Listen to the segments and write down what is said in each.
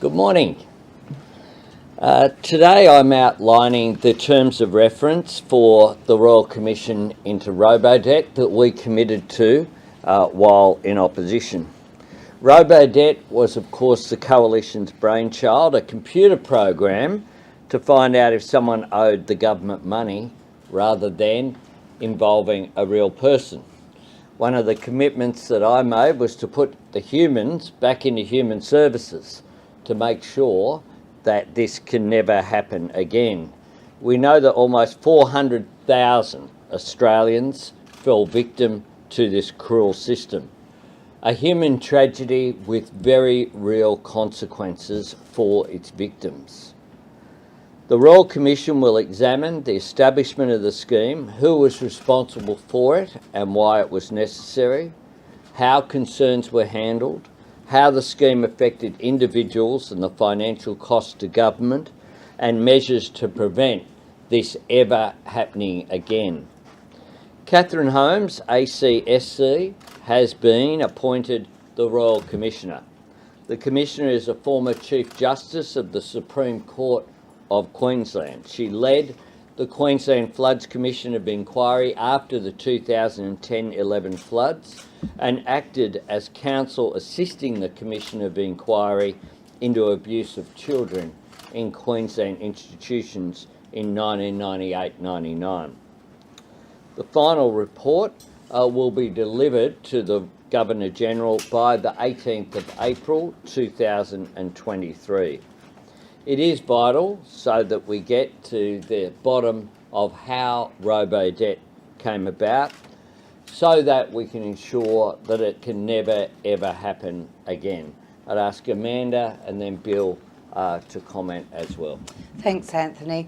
Good morning. Today I'm outlining the terms of reference for the Royal Commission into Robodebt that we committed to while in opposition. Robodebt was, of course, the Coalition's brainchild, a computer program to find out if someone owed the government money rather than involving a real person. One of the commitments that I made was to put the humans back into human services to make sure that this can never happen again. We know that almost 400,000 Australians fell victim to this cruel system. A human tragedy with very real consequences for its victims. The Royal Commission will examine the establishment of the scheme, who was responsible for it and why it was necessary, how concerns were handled, how the scheme affected individuals and the financial cost to government, and measures to prevent this ever happening again. Catherine Holmes, ACSC, has been appointed the Royal Commissioner. The Commissioner is a former Chief Justice of the Supreme Court of Queensland. She led the Queensland Floods Commission of Inquiry after the 2010-11 floods and acted as counsel assisting the Commission of Inquiry into abuse of children in Queensland institutions in 1998-99. The final report will be delivered to the Governor-General by the 18th of April 2023. It is vital so that we get to the bottom of how Robodebt came about so that we can ensure that it can never ever happen again. I'd ask Amanda and then Bill to comment as well. Thanks, Anthony.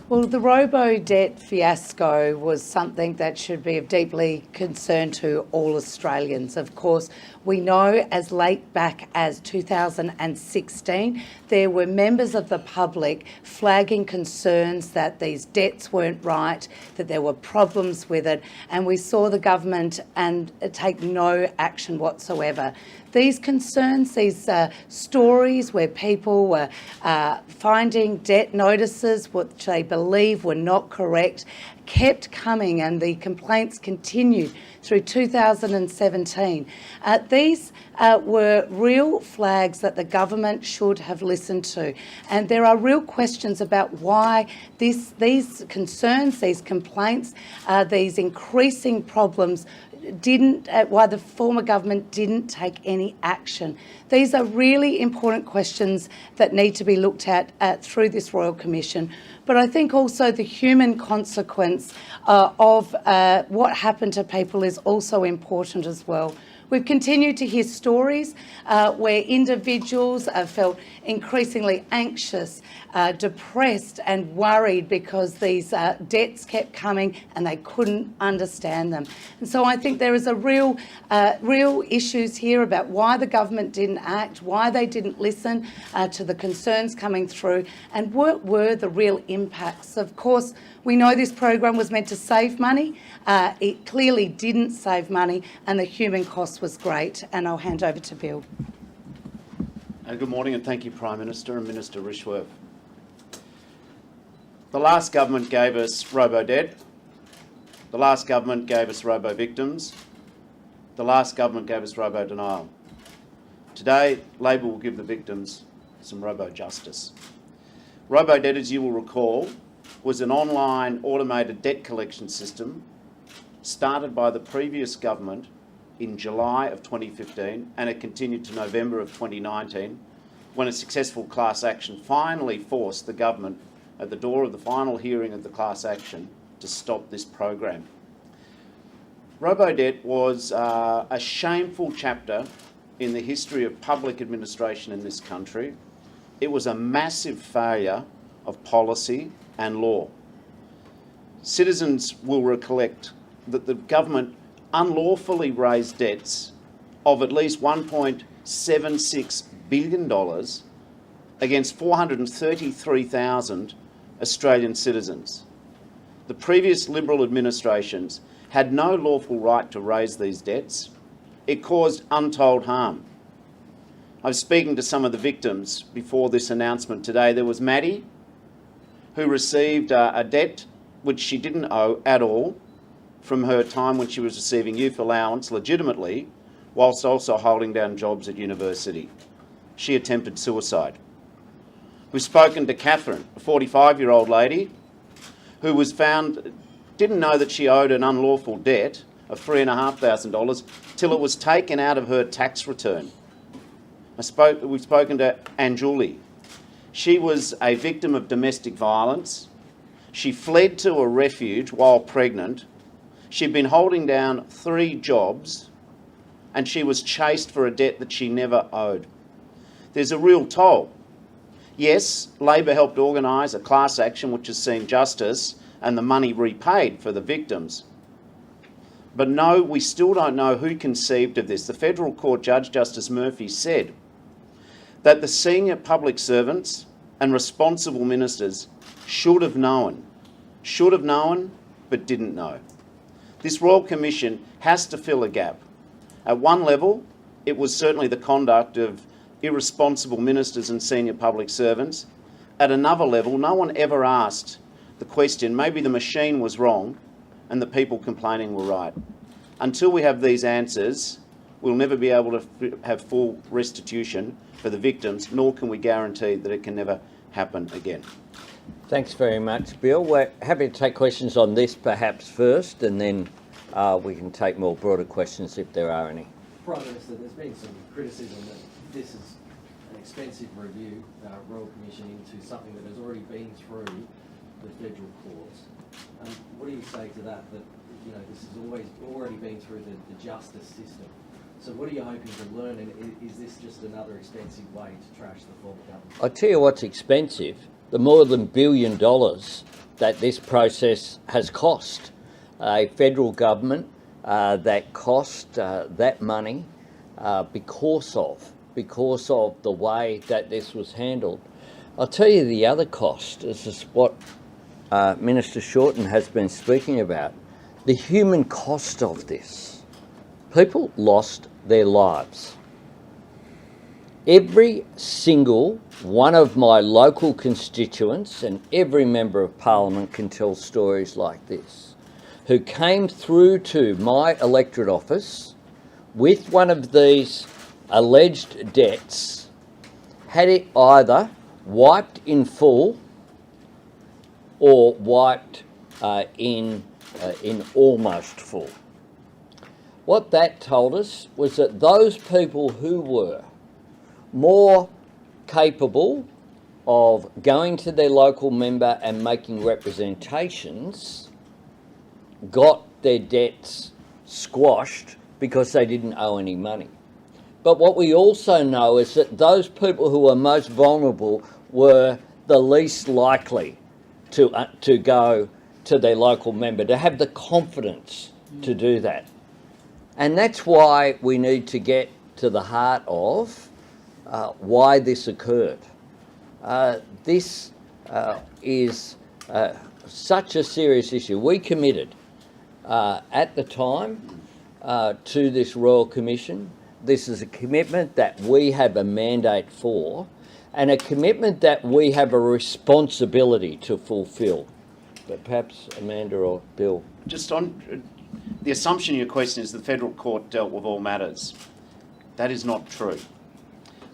Well, the Robodebt fiasco was something that should be of deeply concern to all Australians. Of course, we know as late back as 2016, there were members of the public flagging concerns that these debts weren't right, that there were problems with it, and we saw the government take no action whatsoever. These concerns, these stories where people were finding debt notices which they believe were not correct, kept coming, and the complaints continued through 2017. These were real flags that the government should have listened to, and there are real questions about why these concerns, these complaints, these increasing problems why the former government didn't take any action. These are really important questions that need to be looked at through this Royal Commission. But I think also the human consequence of what happened to people is also important as well. We've continued to hear stories where individuals felt increasingly anxious, depressed and worried because these debts kept coming and they couldn't understand them. And so I think there is a real issues here about why the government didn't act, why they didn't listen to the concerns coming through, and what were the real impacts. Of course, we know this program was meant to save money. It clearly didn't save money, and the human cost was great. And I'll hand over to Bill. Good morning, and thank you, Prime Minister and Minister Rishworth. The last government gave us Robodebt. The last government gave us robo-victims. The last government gave us robo-denial. Today, Labor will give the victims some robo-justice. Robodebt, as you will recall, was an online automated debt collection system started by the previous government in July of 2015, and it continued to November of 2019, when a successful class action finally forced the government at the door of the final hearing of the class action to stop this program. Robodebt was a shameful chapter in the history of public administration in this country. It was a massive failure of policy and law. Citizens will recollect that the government unlawfully raised debts of at least $1.76 billion against 433,000 Australian citizens. The previous Liberal administrations had no lawful right to raise these debts. It caused untold harm. I was speaking to some of the victims before this announcement today. There was Maddie, who received a debt which she didn't owe at all from her time when she was receiving youth allowance legitimately, whilst also holding down jobs at university. She attempted suicide. We've spoken to Catherine, a 45-year-old lady who was found, didn't know that she owed an unlawful debt of $3,500 till it was taken out of her tax return. We've spoken to Anjuli. She was a victim of domestic violence. She fled to a refuge while pregnant. She'd been holding down 3 jobs and she was chased for a debt that she never owed. There's a real toll. Yes, Labor helped organise a class action which has seen justice and the money repaid for the victims. But no, we still don't know who conceived of this. The Federal Court Judge, Justice Murphy, said that the senior public servants and responsible ministers should have known, but didn't know. This Royal Commission has to fill a gap. At one level, it was certainly the conduct of irresponsible ministers and senior public servants. At another level, no one ever asked the question, maybe the machine was wrong and the people complaining were right. Until we have these answers, we'll never be able to have full restitution for the victims, nor can we guarantee that it can never happen again. Thanks very much, Bill. We're happy to take questions on this perhaps first, and then we can take more broader questions if there are any. Prime Minister, there's been some criticism that this is an expensive review, Royal Commission, into something that has already been through the federal courts. What do you say to that, this has already been through the justice system? So what are you hoping to learn, and is this just another expensive way to trash the former government? I'll tell you what's expensive, the more than $1 billion that this process has cost a federal government, that cost that money because of the way that this was handled. I'll tell you the other cost. This is what Minister Shorten has been speaking about. The human cost of this. People lost their lives. Every single one of my local constituents and every member of Parliament can tell stories like this, who came through to my electorate office with one of these alleged debts, had it either wiped in full or wiped in almost full. What that told us was that those people who were more capable of going to their local member and making representations got their debts squashed because they didn't owe any money. But what we also know is that those people who were most vulnerable were the least likely to go to their local member, to have the confidence to do that. And that's why we need to get to the heart of why this occurred. This is such a serious issue. We committed at the time to this Royal Commission. This is a commitment that we have a mandate for, and a commitment that we have a responsibility to fulfil. But perhaps Amanda or Bill. Just on the assumption in your question is the federal court dealt with all matters. That is not true.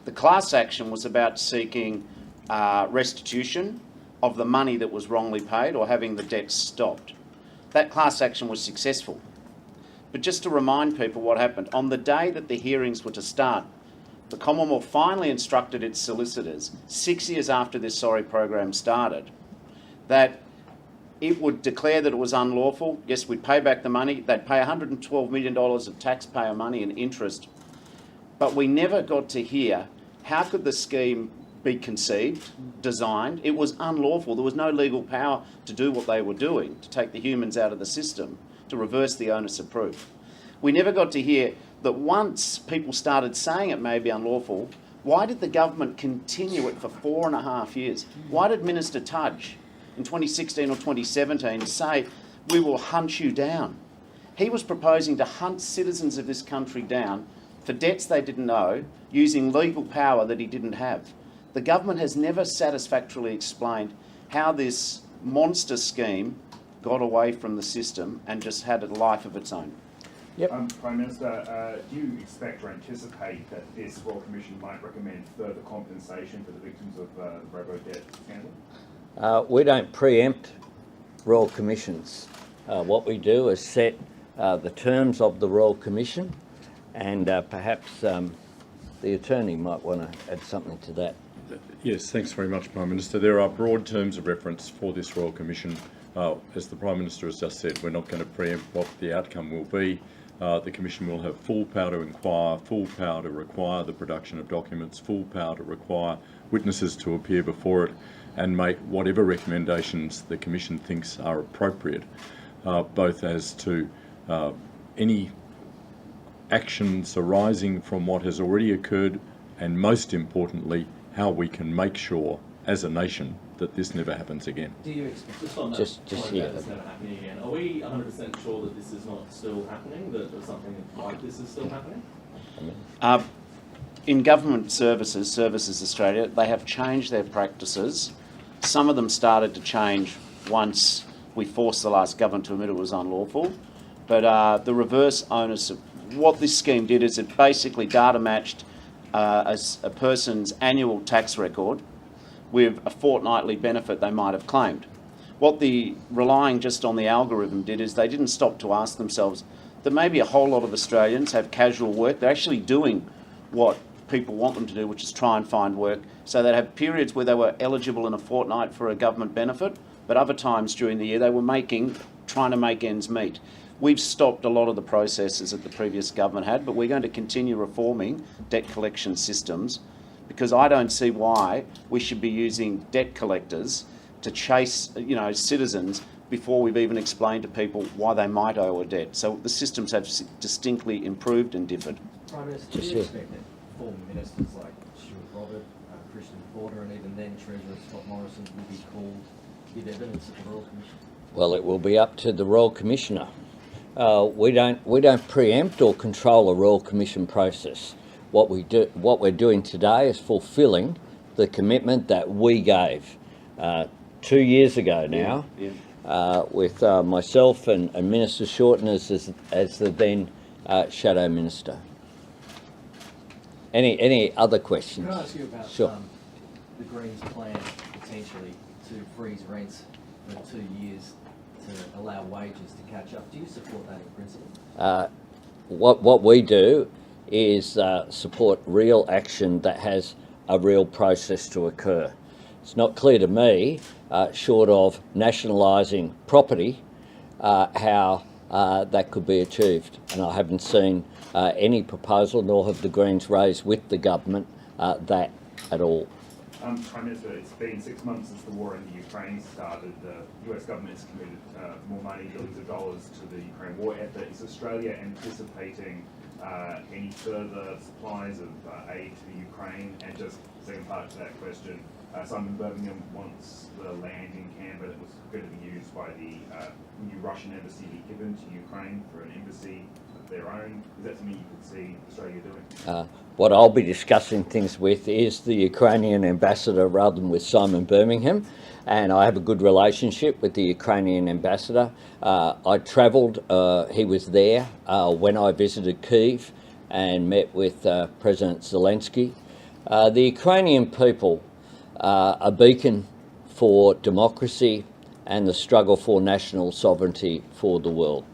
The class action was about seeking restitution of the money that was wrongly paid or having the debt stopped. That class action was successful. But just to remind people what happened, on the day that the hearings were to start, the Commonwealth finally instructed its solicitors, 6 years after this sorry program started, that it would declare that it was unlawful. Yes, we'd pay back the money. They'd pay $112 million of taxpayer money in interest. But we never got to hear how could the scheme be conceived, designed. It was unlawful. There was no legal power to do what they were doing, to take the humans out of the system, to reverse the onus of proof. We never got to hear that once people started saying it may be unlawful, why did the government continue it for 4.5 years? Why did Minister Tudge in 2016 or 2017 say, we will hunt you down? He was proposing to hunt citizens of this country down for debts they didn't owe, using legal power that he didn't have. The government has never satisfactorily explained how this monster scheme got away from the system and just had a life of its own. Prime Minister, do you expect or anticipate that this Royal Commission might recommend further compensation for the victims of the Robodebt scandal? We don't preempt Royal Commissions. What we do is set the terms of the Royal Commission, and perhaps the Attorney might want to add something to that. Yes, thanks very much, Prime Minister. There are broad terms of reference for this Royal Commission. As the Prime Minister has just said, we're not going to preempt what the outcome will be. The Commission will have full power to inquire, full power to require the production of documents, full power to require witnesses to appear before it, and make whatever recommendations the Commission thinks are appropriate, both as to any actions arising from what has already occurred, and most importantly, how we can make sure as a nation that this never happens again. Do you expect, just on that Just point yeah. about this never happening again, are we 100% sure that this is not still happening, that something like this is still happening? In government services Australia, they have changed their practices. Some of them started to change once we forced the last government to admit it was unlawful. But the reverse onus of what this scheme did is it basically data matched as a person's annual tax record with a fortnightly benefit they might have claimed. What the relying just on the algorithm did is they didn't stop to ask themselves that maybe a whole lot of Australians have casual work. They're actually doing what people want them to do, which is try and find work. So they'd have periods where they were eligible in a fortnight for a government benefit, but other times during the year they were trying to make ends meet. We've stopped a lot of the processes that the previous government had, but we're going to continue reforming debt collection systems, because I don't see why we should be using debt collectors to chase, citizens before we've even explained to people why they might owe a debt. So the systems have distinctly improved and differed. Prime Minister, do you expect that former ministers like Stuart Robert, Christian Porter, and even then Treasurer Scott Morrison will be called to give evidence at the Royal Commission? Well, it will be up to the Royal Commissioner. We don't preempt or control a Royal Commission process. What we're doing today is fulfilling the commitment that we gave 2 years ago now, with myself and Minister Shorten as the then Shadow Minister. Any other questions? Can I ask you about Sure. the Greens' plan potentially to freeze rents for 2 years to allow wages to catch up? Do you support that in principle? What we do is support real action that has a real process to occur. It's not clear to me, short of nationalising property, how that could be achieved. And I haven't seen any proposal, nor have the Greens raised with the government that at all. Prime Minister, it's been 6 months since the war in the Ukraine started. The US government has committed more money, billions of dollars, to the Ukraine war effort. Is Australia anticipating any further supplies of aid to the Ukraine? And just second part to that question, Simon Birmingham wants the land in Canberra that was going to be used by the new Russian embassy be given to Ukraine for an embassy of their own. Is that something you could see Australia doing? What I'll be discussing things with is the Ukrainian ambassador rather than with Simon Birmingham, and I have a good relationship with the Ukrainian ambassador. I travelled, he was there when I visited Kyiv and met with President Zelensky. The Ukrainian people are a beacon for democracy and the struggle for national sovereignty for the world.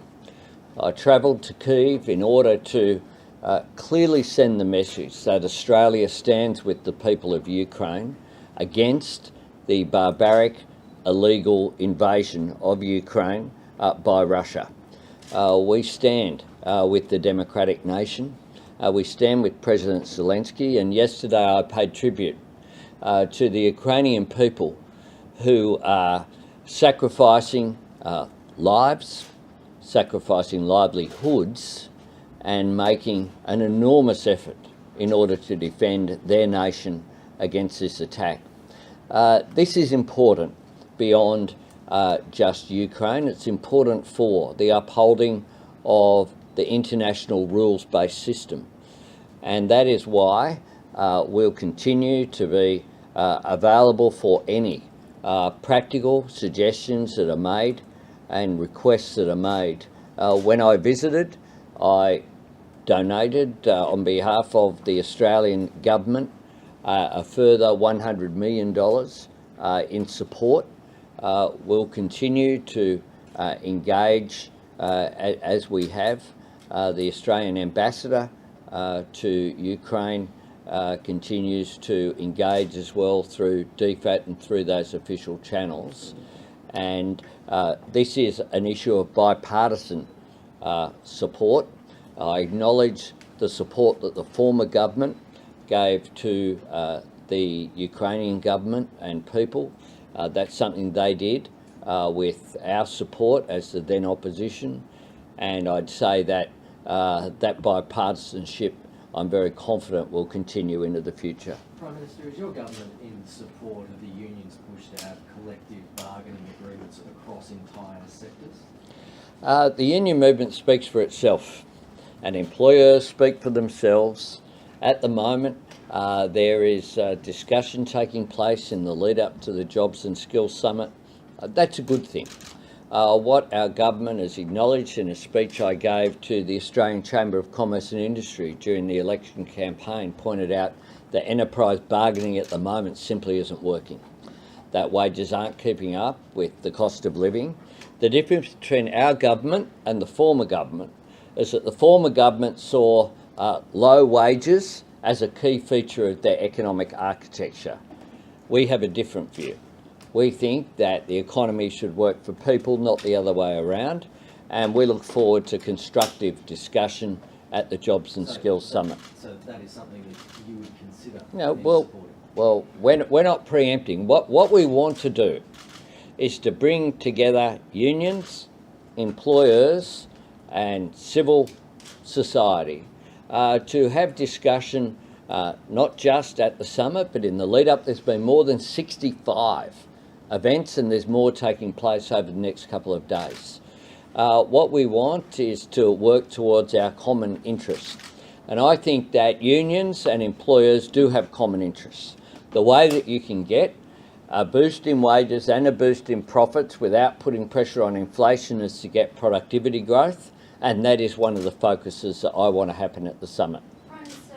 I travelled to Kyiv in order to clearly send the message that Australia stands with the people of Ukraine against the barbaric, illegal invasion of Ukraine by Russia. We stand with the democratic nation. We stand with President Zelensky, and yesterday I paid tribute to the Ukrainian people who are sacrificing lives, sacrificing livelihoods, and making an enormous effort in order to defend their nation against this attack. This is important beyond just Ukraine. It's important for the upholding of the international rules-based system. and that is why we'll continue to be available for any practical suggestions that are made and requests that are made. When I visited, I donated on behalf of the Australian government a further $100 million in support. We'll continue to engage as we have. The Australian ambassador to Ukraine continues to engage as well through DFAT and through those official channels. And this is an issue of bipartisan support. I acknowledge the support that the former government gave to the Ukrainian government and people. That's something they did with our support as the then opposition. And I'd say that that bipartisanship, I'm very confident, will continue into the future. Prime Minister, is your government in support of the union's push to have collective bargaining agreements across entire sectors? The union movement speaks for itself, and employers speak for themselves. At the moment, there is discussion taking place in the lead up to the Jobs and Skills Summit. That's a good thing. What our government has acknowledged in a speech I gave to the Australian Chamber of Commerce and Industry during the election campaign pointed out that enterprise bargaining at the moment simply isn't working. That wages aren't keeping up with the cost of living. The difference between our government and the former government is that the former government saw low wages as a key feature of their economic architecture. We have a different view. We think that the economy should work for people, not the other way around, and we look forward to constructive discussion at the Jobs and Skills Summit. So that is something that you would consider supporting? Well, we're not preempting. What we want to do is to bring together unions, employers and civil society to have discussion, not just at the summit, but in the lead up. There's been more than 65 events and there's more taking place over the next couple of days. What we want is to work towards our common interests. And I think that unions and employers do have common interests. The way that you can get a boost in wages and a boost in profits without putting pressure on inflation is to get productivity growth, and that is one of the focuses that I want to happen at the summit. Prime Minister,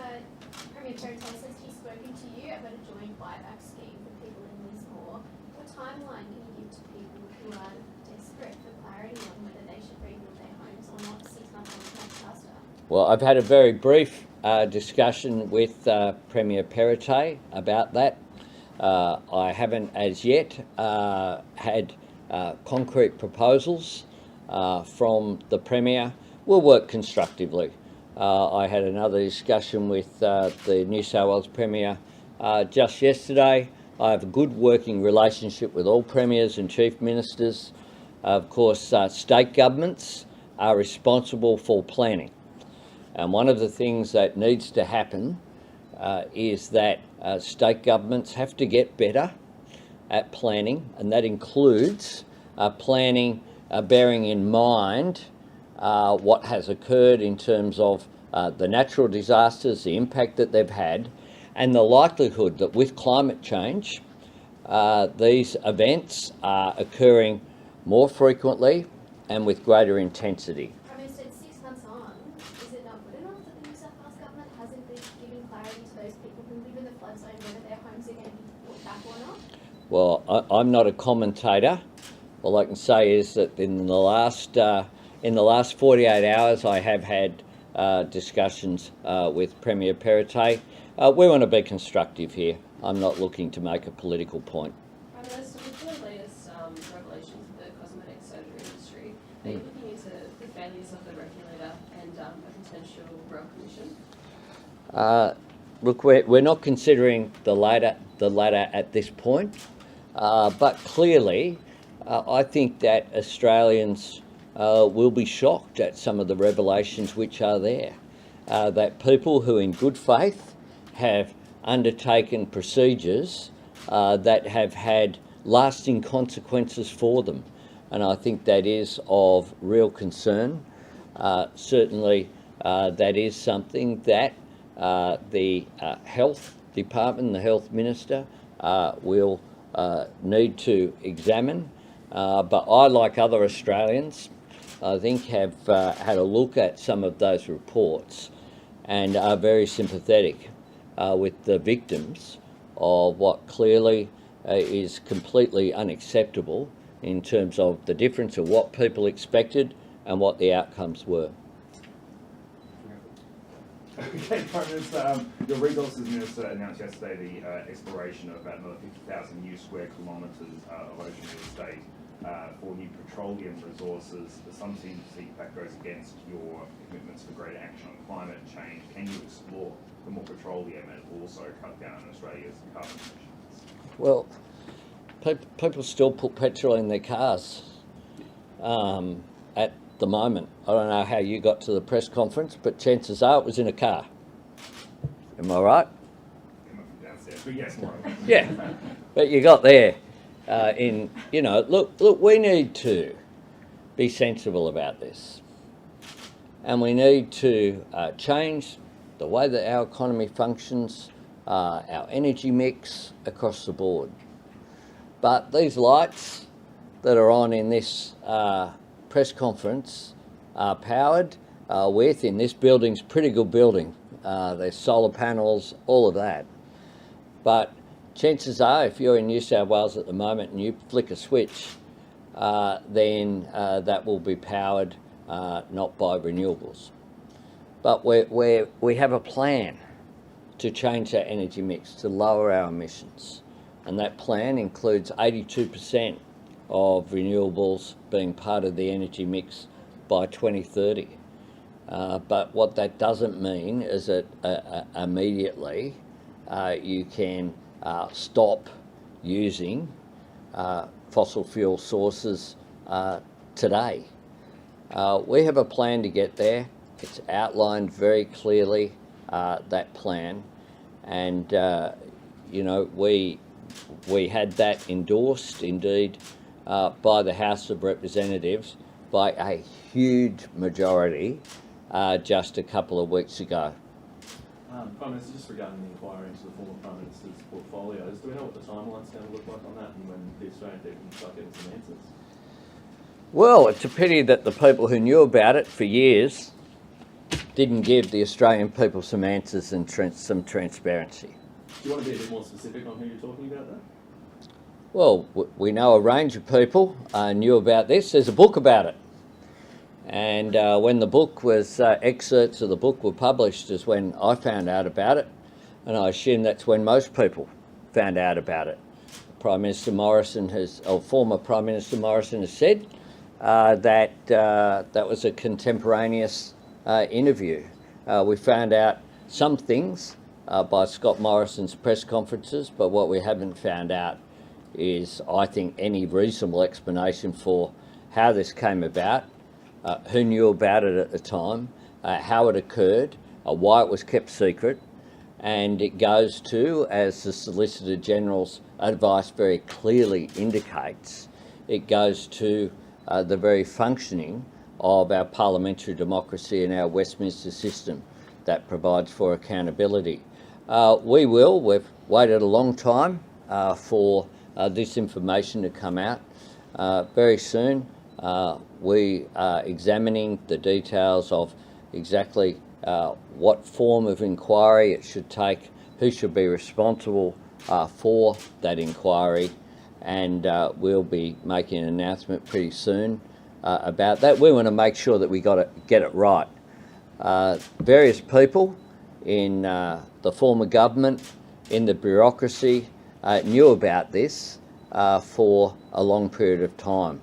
Premier Perrottet says he's spoken to you about a joint buyback scheme for people in Lismore. What timeline can you give to people who are desperate for clarity on whether they should rebuild their homes or not 6 months on the disaster? Well, I've had a very brief discussion with Premier Perrottet about that. I haven't as yet had concrete proposals from the Premier. We'll work constructively. I had another discussion with the New South Wales Premier just yesterday. I have a good working relationship with all Premiers and Chief Ministers. Of course, state governments are responsible for planning. And one of the things that needs to happen is that state governments have to get better at planning, and that includes planning bearing in mind what has occurred in terms of the natural disasters, the impact that they've had, and the likelihood that with climate change, these events are occurring more frequently and with greater intensity. Prime Minister, it's 6 months on. Is it not good enough that the New South Wales government hasn't been giving clarity to those people who live in the flood zone whether their homes are going to be brought back or not? Well, I'm not a commentator. All I can say is that in the last 48 hours, I have had discussions with Premier Perrottet. We want to be constructive here. I'm not looking to make a political point. Prime Minister, with the latest revelations of the cosmetic surgery industry, are you looking into the failures of the regulator and a potential Royal Commission? Look, we're not considering the latter at this point, but clearly, I think that Australians will be shocked at some of the revelations which are there. That people who in good faith have undertaken procedures that have had lasting consequences for them. And I think that is of real concern. Certainly that is something that the Health Department, the Health Minister, will need to examine. But I, like other Australians, I think have had a look at some of those reports and are very sympathetic with the victims of what clearly is completely unacceptable in terms of the difference of what people expected and what the outcomes were. Okay, Prime Minister, your Resources Minister announced yesterday the exploration of about another 50,000 new square kilometres of ocean real estate for new petroleum resources. Some seem to think that goes against your commitments for greater action on climate change. Can you explore for more petroleum and also cut down Australia's carbon emissions? Well, people still put petrol in their cars at the moment. I don't know how you got to the press conference, but chances are it was in a car. Am I right? Downstairs, but yes, more. Yeah, but you got there. Look, we need to be sensible about this, and we need to change the way that our economy functions, our energy mix across the board. But these lights that are on in this press conference are powered with, in this building's pretty good building. There's solar panels, all of that. But chances are, if you're in New South Wales at the moment and you flick a switch, then that will be powered not by renewables. But we have a plan to change our energy mix, to lower our emissions. And that plan includes 82% of renewables being part of the energy mix by 2030. But what that doesn't mean is that immediately you can stop using fossil fuel sources today. We have a plan to get there. It's outlined very clearly, that plan, and we had that endorsed indeed by the House of Representatives by a huge majority just a couple of weeks ago. Prime Minister, just regarding the inquiry into the former Prime Minister's portfolios, do we know what the timeline's going to look like on that and when the Australian people can start getting some answers? Well, it's a pity that the people who knew about it for years didn't give the Australian people some answers and some transparency. Do you want to be a bit more specific on who you're talking about there? Well, we know a range of people knew about this. There's a book about it. And when the book was, excerpts of the book were published is when I found out about it. And I assume that's when most people found out about it. Prime Minister Morrison or former Prime Minister Morrison has said that that was a contemporaneous interview. We found out some things by Scott Morrison's press conferences, but what we haven't found out is, I think, any reasonable explanation for how this came about, who knew about it at the time, how it occurred, why it was kept secret, and it goes to, as the Solicitor General's advice very clearly indicates, it goes to the very functioning of our parliamentary democracy and our Westminster system that provides for accountability. We've waited a long time for this information to come out. Very soon we are examining the details of exactly what form of inquiry it should take, who should be responsible for that inquiry, and we'll be making an announcement pretty soon about that. We want to make sure that we get it right. Various people in the former government, in the bureaucracy, knew about this for a long period of time.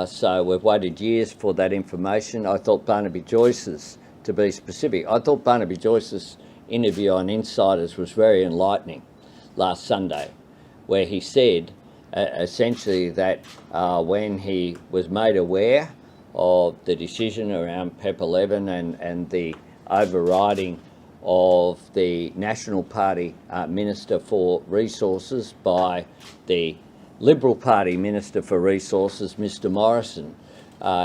So we've waited years for that information. I thought Barnaby Joyce's, to be specific, I thought Barnaby Joyce's interview on Insiders was very enlightening last Sunday, where he said essentially that when he was made aware of the decision around PEP 11 and the overriding of the National Party Minister for Resources by the Liberal Party Minister for Resources, Mr Morrison,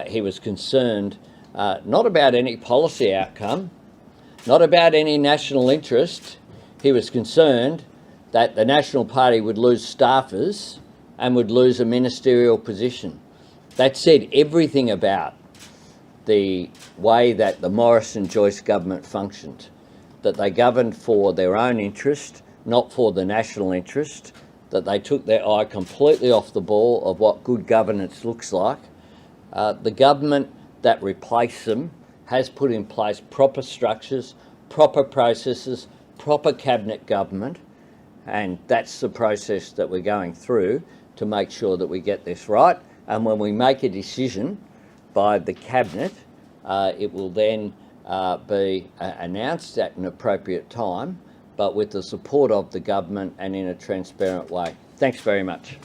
he was concerned not about any policy outcome, not about any national interest. He was concerned that the National Party would lose staffers and would lose a ministerial position. That said everything about the way that the Morrison-Joyce government functioned, that they governed for their own interest, not for the national interest, that they took their eye completely off the ball of what good governance looks like. The government that replaced them has put in place proper structures, proper processes, proper cabinet government, and that's the process that we're going through to make sure that we get this right. And when we make a decision by the cabinet, it will then be announced at an appropriate time, but with the support of the government and in a transparent way. Thanks very much.